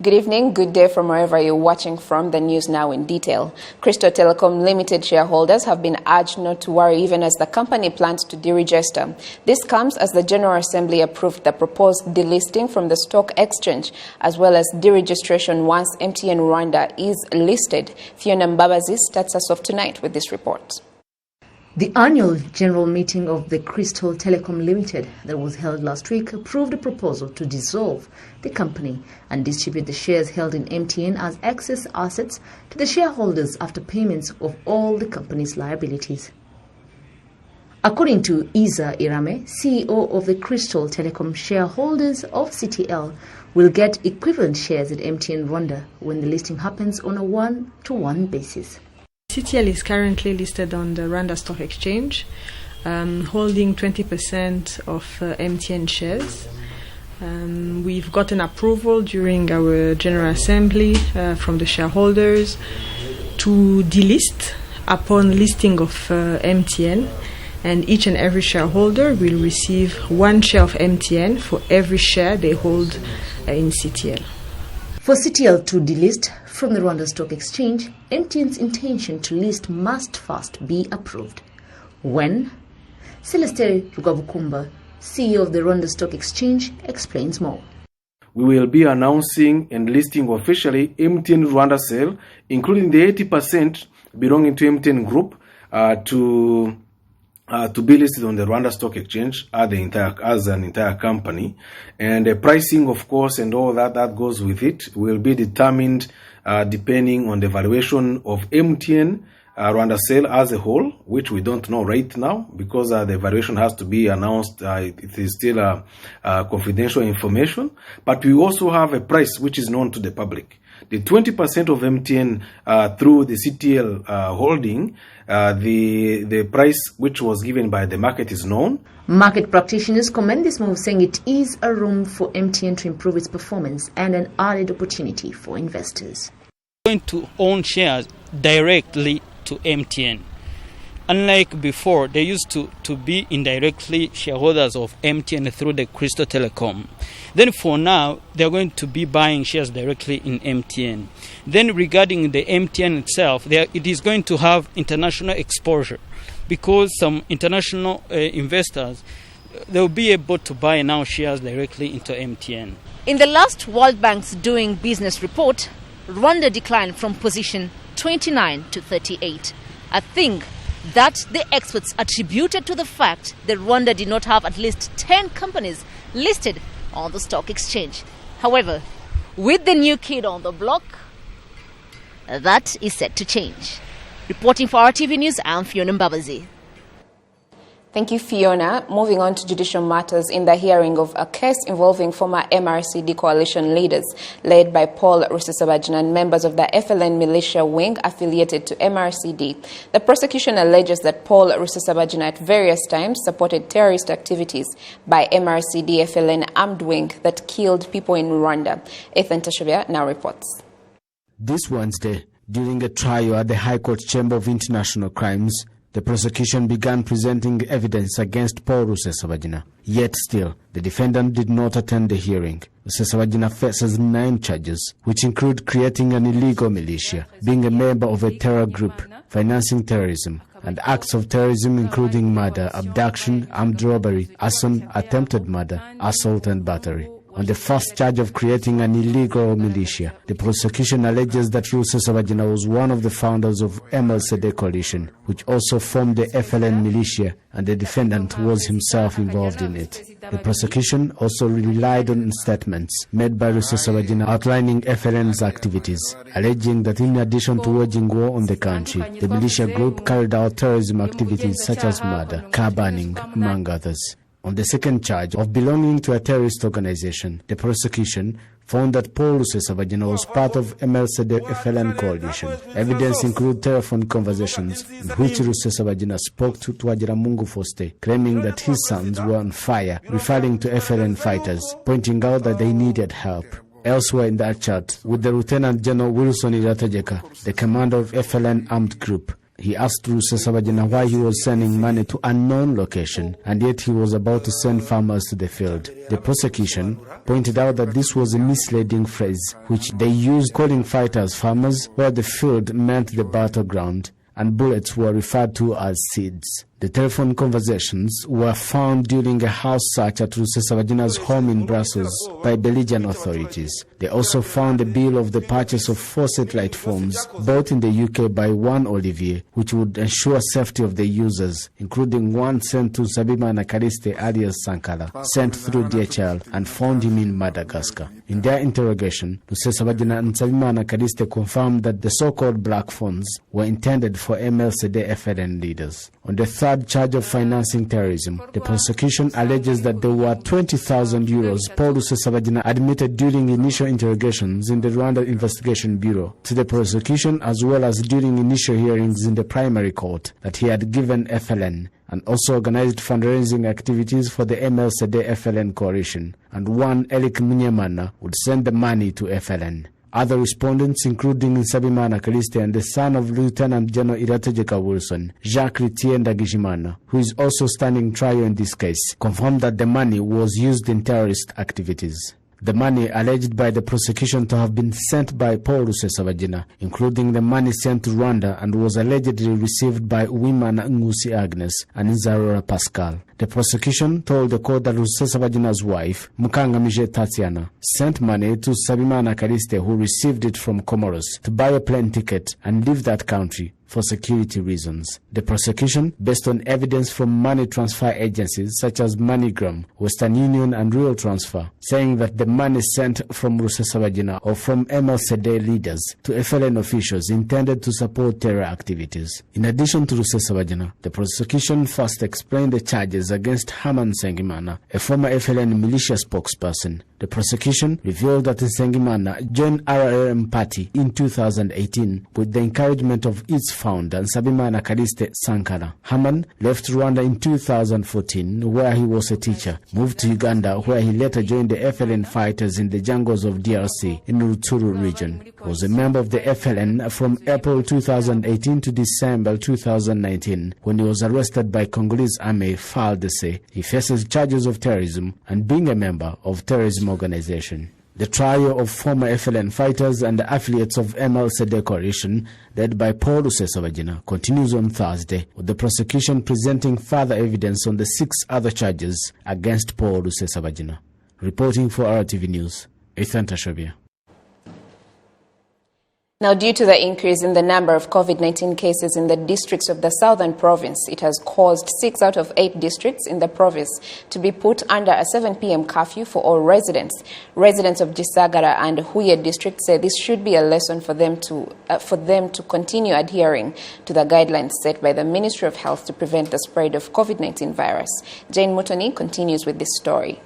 Good evening, good day from wherever you're watching from. The news now in detail. Crystal Telecom Limited shareholders have been urged not to worry even as the company plans to deregister. This comes as the General Assembly approved the proposed delisting from the stock exchange as well as deregistration once MTN Rwanda is listed. Fiona Mbabazi starts us off tonight with this report. The annual general meeting of the Crystal Telecom Limited that was held last week approved a proposal to dissolve the company and distribute the shares held in MTN as excess assets to the shareholders after payments of all the company's liabilities. According to Isa Irame, CEO of the Crystal Telecom, shareholders of CTL will get equivalent shares at MTN Rwanda when the listing happens on a one-to-one basis. CTL is currently listed on the Rwanda Stock Exchange, holding 20% of MTN shares. We've gotten approval during our General Assembly from the shareholders to delist upon listing of MTN, and each and every shareholder will receive 1 share of MTN for every share they hold in CTL. For CTL to delist from the Rwanda Stock Exchange, MTN's intention to list must first be approved. When? Celeste Rugabukumba, CEO of the Rwanda Stock Exchange, explains more. We will be announcing and listing officially MTN Rwanda sale, including the 80% belonging to MTN Group, to be listed on the Rwanda Stock Exchange as an entire company. And the pricing, of course, and all that goes with it will be determined depending on the valuation of MTN Rwanda sale as a whole, which we don't know right now because the valuation has to be announced. It is still confidential information. But we also have a price which is known to the public. The 20% of MTN through the CTL holding, the price which was given by the market is known. Market practitioners commend this move, saying it is a room for MTN to improve its performance and an added opportunity for investors. Going to own shares directly to MTN. Unlike before, they used to be indirectly shareholders of MTN through the Crystal Telecom. Then for now, they're going to be buying shares directly in MTN. Then regarding the MTN itself, it is going to have international exposure because some international investors, they'll be able to buy now shares directly into MTN. In the last World Bank's Doing Business report, Rwanda declined from position 29 to 38, a thing that the experts attributed to the fact that Rwanda did not have at least 10 companies listed on the stock exchange. However, with the new kid on the block, that is set to change. Reporting for RTV News, I'm Fiona Mbabazi. Thank you, Fiona. Moving on to Judicial Matters, in the hearing of a case involving former MRCD coalition leaders led by Paul Rusesabagina and members of the FLN militia wing affiliated to MRCD. The prosecution alleges that Paul Rusesabagina at various times supported terrorist activities by MRCD FLN armed wing that killed people in Rwanda. Ethan Tashovia now reports. This Wednesday, during a trial at the High Court Chamber of International Crimes, the prosecution began presenting evidence against Paul Rusesabagina. Yet still, the defendant did not attend the hearing. Rusesabagina faces 9 charges, which include creating an illegal militia, being a member of a terror group, financing terrorism, and acts of terrorism including murder, abduction, armed robbery, arson, attempted murder, assault and battery. On the first charge of creating an illegal militia, the prosecution alleges that Rusesabagina was one of the founders of MLCD coalition, which also formed the FLN militia, and the defendant was himself involved in it. The prosecution also relied on statements made by Rusesabagina outlining FLN's activities, alleging that in addition to waging war on the country, the militia group carried out terrorism activities such as murder, car burning, among others. On the second charge of belonging to a terrorist organization, the prosecution found that Paul Rusesabagina was part of MLCD FLN coalition. Evidence include telephone conversations in which Rusesabagina spoke to Twagiramungu Foste, claiming that his sons were on fire, referring to FLN fighters, pointing out that they needed help. Elsewhere in that chat, with the Lieutenant General Wilson Irategeka, the commander of FLN armed group, He asked Rusesabagina why he was sending money to unknown location, and yet he was about to send farmers to the field. The prosecution pointed out that this was a misleading phrase, which they used calling fighters farmers, where the field meant the battleground, and bullets were referred to as seeds. The telephone conversations were found during a house search at Rusesabagina's home in Brussels by Belgian authorities. They also found a bill of the purchase of 4 satellite phones bought in the UK by one Olivier, which would ensure safety of the users, including one sent to Nsabimana Kaliste alias Sankara, sent through DHL and found him in Madagascar. In their interrogation, Rusesabagina and Nsabimana Kaliste confirmed that the so-called black phones were intended for MLCD FLN leaders. On the third charge of financing terrorism, the prosecution alleges that there were 20,000 euros Paul Rusesabagina admitted during initial interrogations in the Rwanda Investigation Bureau to the prosecution, as well as during initial hearings in the primary court, that he had given FLN and also organized fundraising activities for the MLCD FLN coalition, and one Elik Munyamana would send the money to FLN. Other respondents, including Nsabimana Kaliste and the son of Lieutenant General Irategeka Wilson, Jacques Ritienda Gijimana, who is also standing trial in this case, confirmed that the money was used in terrorist activities. The money alleged by the prosecution to have been sent by Paul Rusesabagina, including the money sent to Rwanda and was allegedly received by Uwimana Ngusi Agnes and Nzarora Pascal. The prosecution told the court that Rusesabagina's wife, Mukangamije Tatiana, sent money to Nsabimana Kaliste, who received it from Comoros, to buy a plane ticket and leave that country for security reasons. The prosecution, based on evidence from money transfer agencies such as MoneyGram, Western Union and Real Transfer, saying that the money sent from Rusesabagina or from MLCD leaders to FLN officials intended to support terror activities. In addition to Rusesabagina, the prosecution first explained the charges against Herman Nsengimana, a former FLN militia spokesperson. The prosecution revealed that Nsengimana joined RRM party in 2018 with the encouragement of its founder, Nsabimana Kaliste Sankara. Herman left Rwanda in 2014, where he was a teacher, moved to Uganda, where he later joined the FLN fighters in the jungles of DRC in Rutshuru region. He was a member of the FLN from April 2018 to December 2019, when he was arrested by Congolese army FARDC. He faces charges of terrorism and being a member of terrorism organization. The trial of former FLN fighters and the affiliates of MLCD coalition, led by Paul Rusesabagina, continues on Thursday, with the prosecution presenting further evidence on the 6 other charges against Paul Rusesabagina. Reporting for RTV News, Ethan Tashabia. Now, due to the increase in the number of COVID-19 cases in the districts of the southern province, it has caused 6 out of 8 districts in the province to be put under a 7 p.m. curfew for all residents. Residents of Gisagara and Huye districts say this should be a lesson for them to continue adhering to the guidelines set by the Ministry of Health to prevent the spread of COVID-19 virus. Jane Mutoni continues with this story.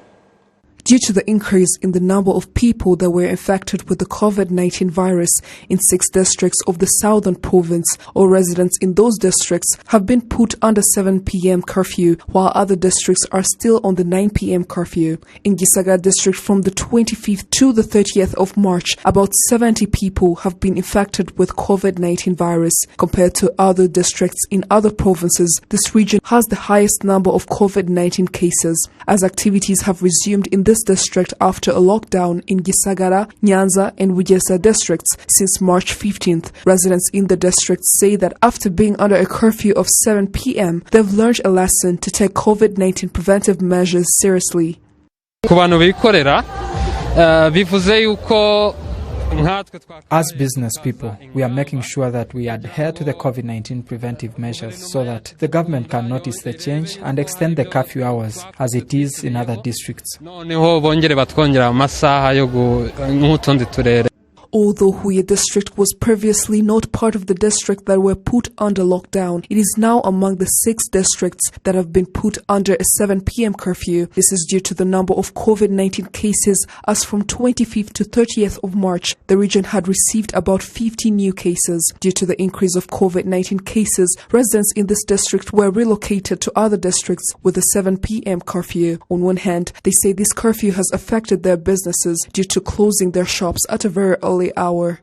Due to the increase in the number of people that were infected with the COVID-19 virus in 6 districts of the southern province, all residents in those districts have been put under 7 p.m. curfew, while other districts are still on the 9 p.m. curfew. In Gisagara district, from the 25th to the 30th of March, about 70 people have been infected with COVID-19 virus. Compared to other districts in other provinces, this region has the highest number of COVID-19 cases, as activities have resumed in this district after a lockdown in Gisagara, Nyanza and Wujesa districts since March 15th. Residents in the districts say that after being under a curfew of 7 p.m., they've learned a lesson to take COVID-19 preventive measures seriously. As business people, we are making sure that we adhere to the COVID-19 preventive measures so that the government can notice the change and extend the curfew hours as it is in other districts. Although Huye district was previously not part of the district that were put under lockdown, it is now among the 6 districts that have been put under a 7 p.m. curfew. This is due to the number of COVID-19 cases, as from 25th to 30th of March, the region had received about 50 new cases. Due to the increase of COVID-19 cases, residents in this district were relocated to other districts with a 7 p.m. curfew. On one hand, they say this curfew has affected their businesses due to closing their shops at a very early hour.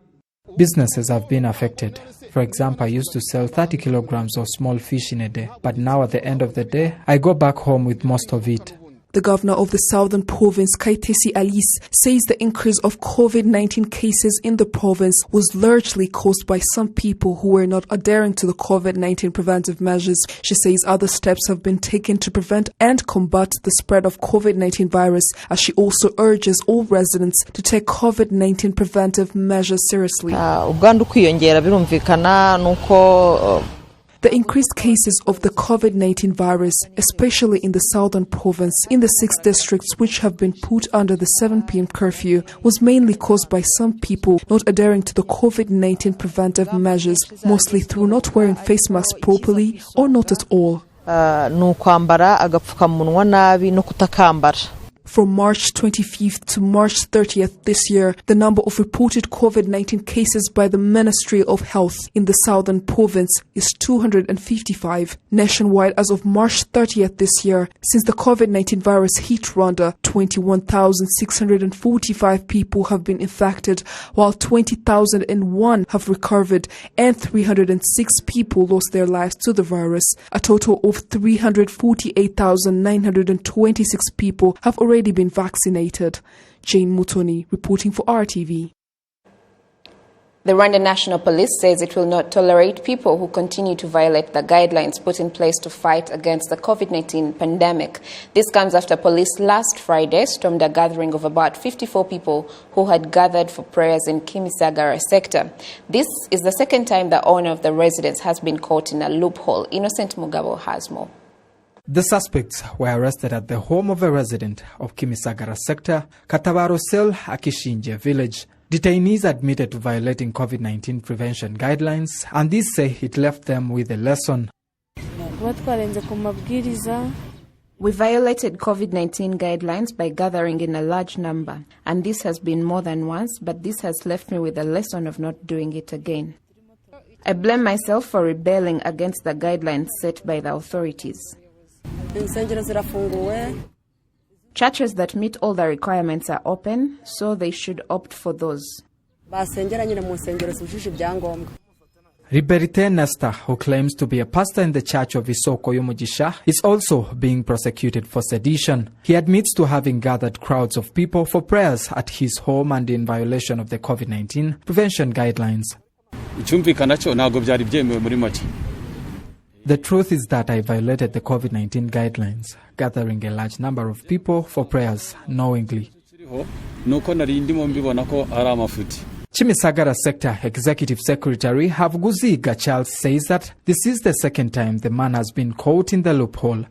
Businesses have been affected. For example, I used to sell 30 kilograms of small fish in a day, but now at the end of the day, I go back home with most of it. The governor of the southern province, Kaitesi Alice, says the increase of COVID-19 cases in the province was largely caused by some people who were not adhering to the COVID-19 preventive measures. She says other steps have been taken to prevent and combat the spread of COVID-19 virus, as she also urges all residents to take COVID-19 preventive measures seriously. The increased cases of the COVID-19 virus, especially in the southern province, in the 6 districts which have been put under the 7 p.m. curfew, was mainly caused by some people not adhering to the COVID-19 preventive measures, mostly through not wearing face masks properly or not at all. From March 25th to March 30th this year, the number of reported COVID-19 cases by the Ministry of Health in the southern province is 255. Nationwide, as of March 30th this year, since the COVID-19 virus hit Rwanda, 21,645 people have been infected, while 20,001 have recovered, and 306 people lost their lives to the virus. A total of 348,926 people have already been vaccinated. Jane Mutoni reporting for RTV. The Rwanda National Police says it will not tolerate people who continue to violate the guidelines put in place to fight against the COVID-19 pandemic. This comes after police last Friday stormed a gathering of about 54 people who had gathered for prayers in Kimisagara sector. This is the second time the owner of the residence has been caught in a loophole. Innocent Mugabo has more. The suspects were arrested at the home of a resident of Kimisagara sector, Katabaro Sel, Akishinje village. Detainees admitted to violating COVID-19 prevention guidelines, and these say it left them with a lesson. We violated COVID-19 guidelines by gathering in a large number, and this has been more than once, but this has left me with a lesson of not doing it again. I blame myself for rebelling against the guidelines set by the authorities. Churches that meet all the requirements are open, so they should opt for those. Riberite Nesta, who claims to be a pastor in the Church of Isoko Yumugisha, is also being prosecuted for sedition. He admits to having gathered crowds of people for prayers at his home and in violation of the COVID-19 prevention guidelines. The truth is that I violated the COVID-19 guidelines, gathering a large number of people for prayers knowingly. Kimisagara Sector Executive Secretary Havguzi Gachal says that this is the second time the man has been caught in the loophole.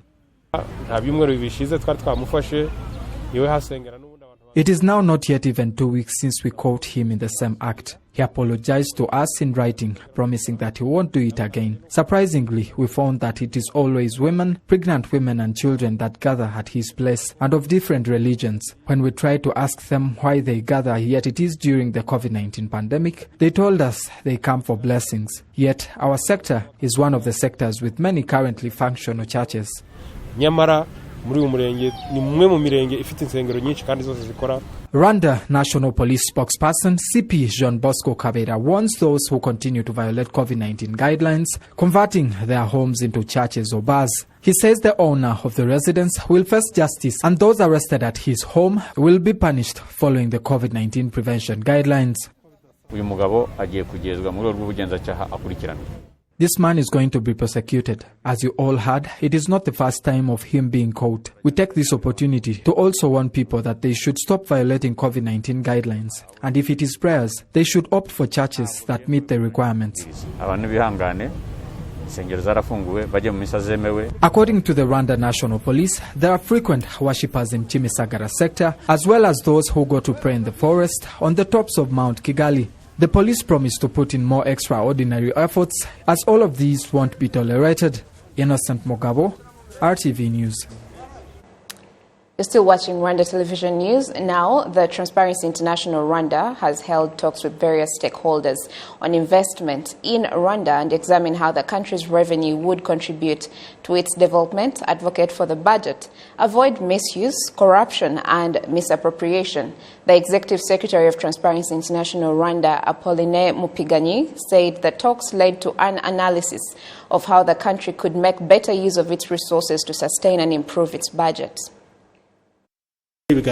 It is now not yet even 2 weeks since we caught him in the same act. He apologized to us in writing, promising that he won't do it again. Surprisingly, we found that it is always women, pregnant women and children that gather at his place, and of different religions. When we tried to ask them why they gather, yet it is during the COVID-19 pandemic, they told us they come for blessings. Yet our sector is one of the sectors with many currently functional churches. Rwanda National Police spokesperson CP Jean Bosco Kabera warns those who continue to violate COVID-19 guidelines, converting their homes into churches or bars. He says the owner of the residence will face justice and those arrested at his home will be punished following the COVID-19 prevention guidelines. This man is going to be prosecuted. As you all heard, it is not the first time of him being caught. We take this opportunity to also warn people that they should stop violating COVID-19 guidelines. And if it is prayers, they should opt for churches that meet the requirements. According to the Rwanda National Police, there are frequent worshippers in Kimisagara sector, as well as those who go to pray in the forest on the tops of Mount Kigali. The police promise to put in more extraordinary efforts, as all of these won't be tolerated. Innocent Mogabo, RTV News. You're still watching Rwanda Television News. Now, the Transparency International Rwanda has held talks with various stakeholders on investment in Rwanda and examine how the country's revenue would contribute to its development, advocate for the budget, avoid misuse, corruption and misappropriation. The Executive Secretary of Transparency International Rwanda, Apolline Mupiganyi, said the talks led to an analysis of how the country could make better use of its resources to sustain and improve its budget. It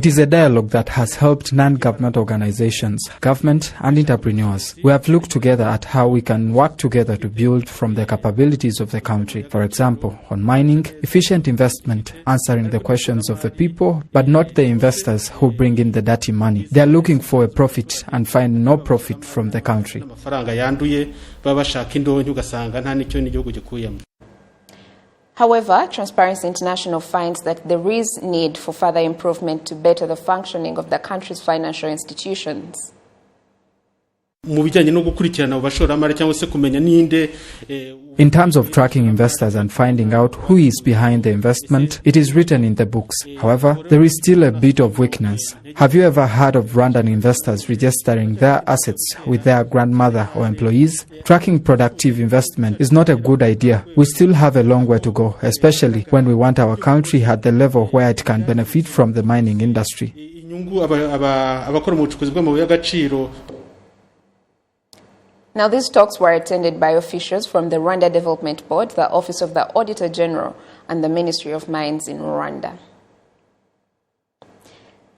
is a dialogue that has helped non-government organizations, government and entrepreneurs. We have looked together at how we can work together to build from the capabilities of the country. For example, on mining, efficient investment, answering the questions of the people, but not the investors who bring in the dirty money. They are looking for a profit and find no profit from the country. However, Transparency International finds that there is need for further improvement to better the functioning of the country's financial institutions. In terms of tracking investors and finding out who is behind the investment, it is written in the books. However, there is still a bit of weakness. Have you ever heard of Rwandan investors registering their assets with their grandmother or employees? Tracking productive investment is not a good idea. We still have a long way to go, especially when we want our country at the level where it can benefit from the mining industry. Now, these talks were attended by officials from the Rwanda Development Board, the Office of the Auditor General, and the Ministry of Mines in Rwanda.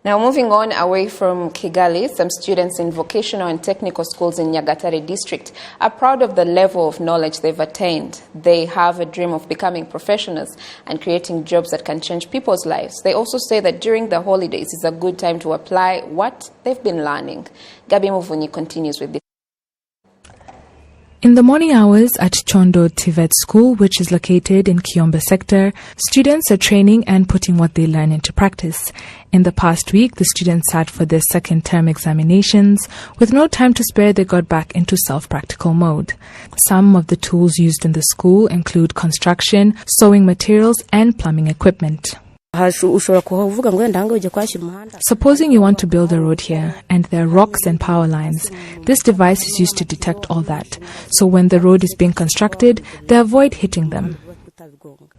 Now, moving on away from Kigali, some students in vocational and technical schools in Nyagatare district are proud of the level of knowledge they've attained. They have a dream of becoming professionals and creating jobs that can change people's lives. They also say that during the holidays is a good time to apply what they've been learning. Gabi Muvunyi continues with this. In the morning hours at Chondo Tivet School, which is located in Kiombe sector, students are training and putting what they learn into practice. In the past week, the students sat for their second term examinations. With no time to spare, they got back into self-practical mode. Some of the tools used in the school include construction, sewing materials, and plumbing equipment. Supposing you want to build a road here and there are rocks and power lines, this device is used to detect all that. So when the road is being constructed, they avoid hitting them.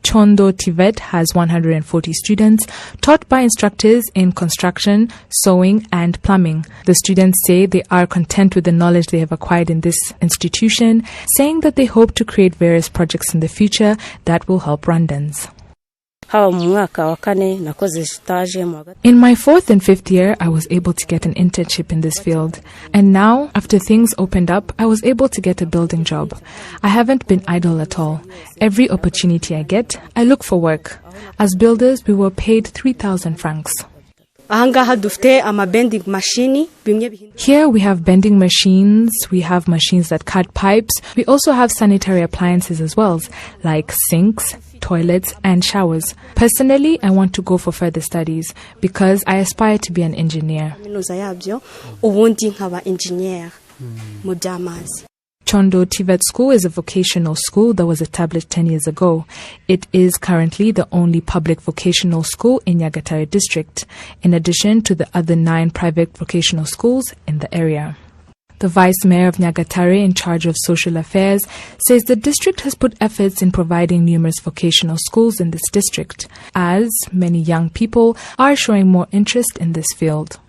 Chondo Tivet has 140 students taught by instructors in construction, sewing and plumbing. The students say they are content with the knowledge they have acquired in this institution, saying that they hope to create various projects in the future that will help Rwandans. In my fourth and fifth year, I was able to get an internship in this field. And now, after things opened up, I was able to get a building job. I haven't been idle at all. Every opportunity I get, I look for work. As builders, we were paid 3,000 francs. Here we have bending machines, we have machines that cut pipes, we also have sanitary appliances as well, like sinks, toilets and showers. Personally, I want to go for further studies because I aspire to be an engineer. Chondo Tivet School is a vocational school that was established 10 years ago. It is currently the only public vocational school in Nyagatare district, in addition to the other 9 private vocational schools in the area. The Vice Mayor of Nyagatare, in charge of social affairs, says the district has put efforts in providing numerous vocational schools in this district, as many young people are showing more interest in this field.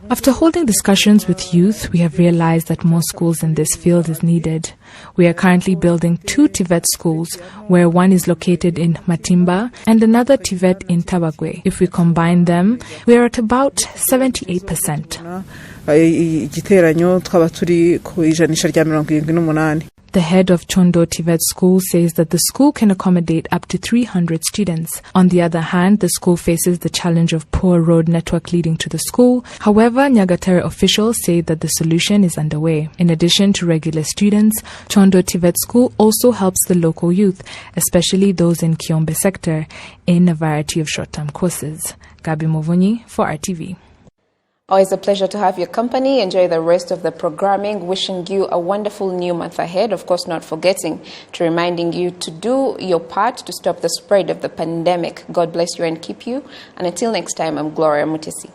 After holding discussions with youth, we have realized that more schools in this field is needed. We are currently building 2 Tivet schools, where one is located in Matimba and another Tivet in Tabagwe. If we combine them, we are at about 78%. The head of Chondo Tivet School says that the school can accommodate up to 300 students. On the other hand, the school faces the challenge of poor road network leading to the school. However, Nyagatare officials say that the solution is underway. In addition to regular students, Chondo Tivet School also helps the local youth, especially those in Kiombe sector, in a variety of short-term courses. Gabi Muvunyi for RTV. Always a pleasure to have your company. Enjoy the rest of the programming. Wishing you a wonderful new month ahead. Of course, not forgetting to reminding you to do your part to stop the spread of the pandemic. God bless you and keep you. And until next time, I'm Gloria Mutesi.